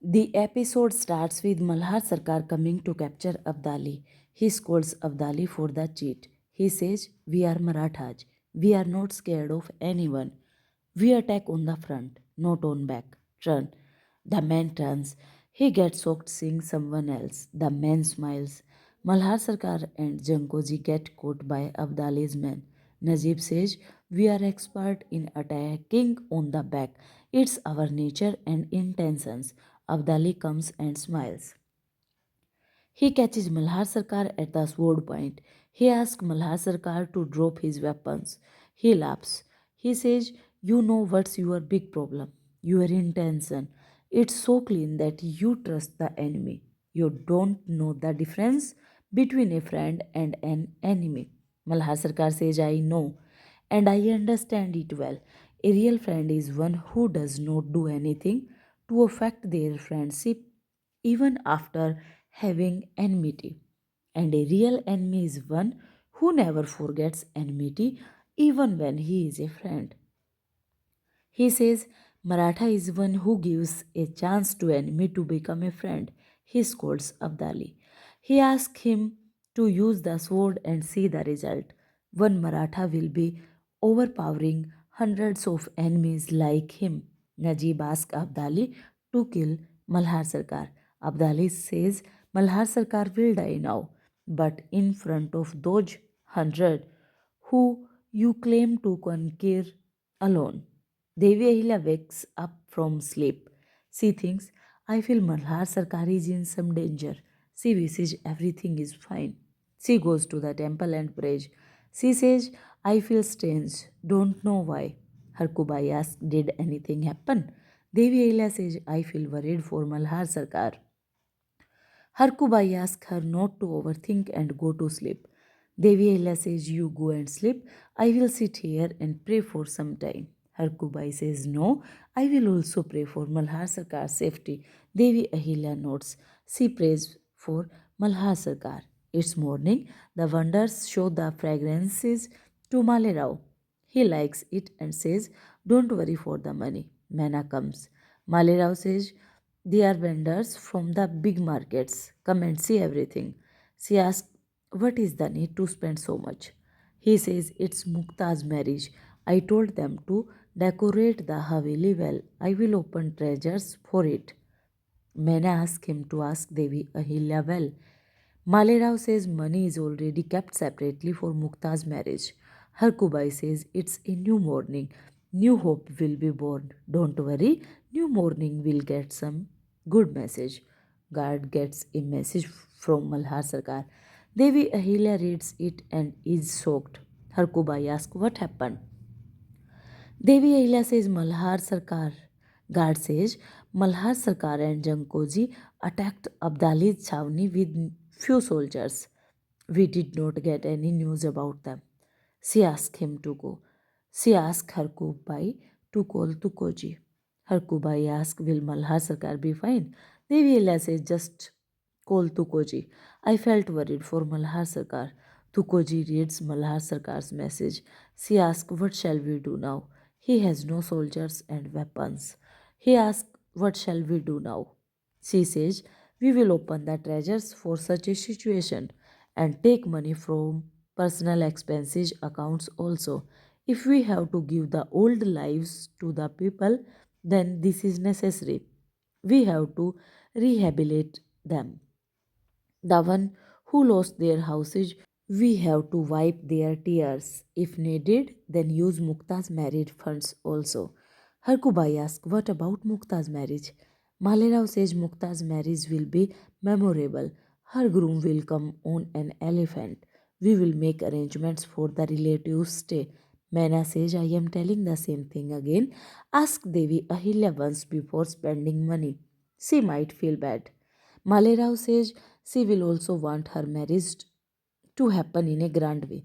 The episode starts with Malhar Sarkar coming to capture Abdali. He scolds Abdali for the cheat. He says, "We are Marathas. We are not scared of anyone. We attack on the front, not on back. Turn." The man turns. He gets shocked seeing someone else. The man smiles. Malhar Sarkar and Jankoji get caught by Abdali's men. Najib says, "We are expert in attacking on the back. It's our nature and intentions." Abdali comes and smiles. He catches Malhar Sarkar at the sword point. He asks Malhar Sarkar to drop his weapons. He laughs. He says, "You know what's your big problem? Your intention. It's so clean that you trust the enemy. You don't know the difference between a friend and an enemy." Malhar Sarkar says, "I know, and I understand it well. A real friend is one who does not do anything to affect their friendship even after having enmity. And a real enemy is one who never forgets enmity even when he is a friend." He says Maratha is one who gives a chance to enemy to become a friend. He scolds Abdali. He asks him to use the sword and see the result. One Maratha will be overpowering hundreds of enemies like him. Najib asks Abdali to kill Malhar Sarkar. Abdali says Malhar Sarkar will die now, but in front of those hundred who you claim to conquer alone. Devi Ahilya wakes up from sleep. She thinks, "I feel Malhar Sarkar is in some danger." She wishes everything is fine. She goes to the temple and prays. She says, "I feel strange, don't know why." Her Kubai asks, "Did anything happen?" Devi Ahilya says, "I feel worried for Malhar Sarkar." Harkubai asks her not to overthink and go to sleep. Devi Ahilya says, "You go and sleep. I will sit here and pray for some time." Harkubai says, "No, I will also pray for Malhar Sarkar's safety." Devi Ahilya nods. She prays for Malhar Sarkar. It's morning. The vendors show the fragrances to Male Rao. He likes it and says, "Don't worry for the money." Mana comes. Male Rao says, "They are vendors from the big markets. Come and see everything." She asks, "What is the need to spend so much?" He says, "It's Mukta's marriage. I told them to decorate the Haveli well. I will open treasures for it." Mena asks him to ask Devi Ahilya well. Malerao says money is already kept separately for Mukta's marriage. Harkubai says it's a new morning. New hope will be born. Don't worry, new morning will get some good message. Guard gets a message from Malhar Sarkar. Devi Ahilya reads it and is shocked. Harkubai asks what happened. Devi Ahilya says Malhar Sarkar. Guard says Malhar Sarkar and Jankoji attacked Abdali's Chhavni with few soldiers. We did not get any news about them. She asked him to go. She asked Harkubai to call Tukoji. Harkubai asked, "Will Malhar Sarkar be fine?" Devi Ahilya says, "Just call Tukoji." I felt worried for Malhar Sarkar. Tukoji reads Malhar Sarkar's message. She asks, "What shall we do now?" He has no soldiers and weapons. He asks, "What shall we do now?" She says, "We will open the treasures for such a situation and take money from personal expenses accounts also. If we have to give the old lives to the people, then this is necessary. We have to rehabilitate them. The one who lost their houses, we have to wipe their tears. If needed, then use Mukta's marriage funds also." Harkubai asks, "What about Mukta's marriage?" Malerao says Mukta's marriage will be memorable. Her groom will come on an elephant. We will make arrangements for the relatives' stay. Mena says, "I am telling the same thing again. Ask Devi Ahilya once before spending money. She might feel bad." Malerao says she will also want her marriage to happen in a grand way.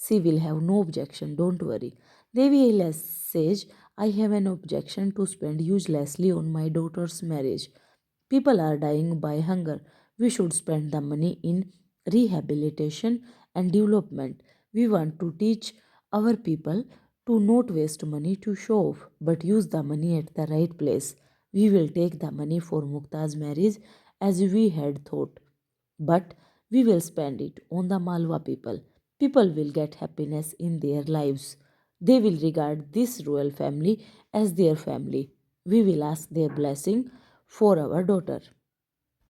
She will have no objection, don't worry. Devi Ahilya says, "I have an objection to spend uselessly on my daughter's marriage. People are dying by hunger. We should spend the money in rehabilitation and development. We want to teach our people to not waste money to show off, but use the money at the right place. We will take the money for Mukta's marriage as we had thought, but we will spend it on the Malwa people. People will get happiness in their lives. They will regard this royal family as their family. We will ask their blessing for our daughter.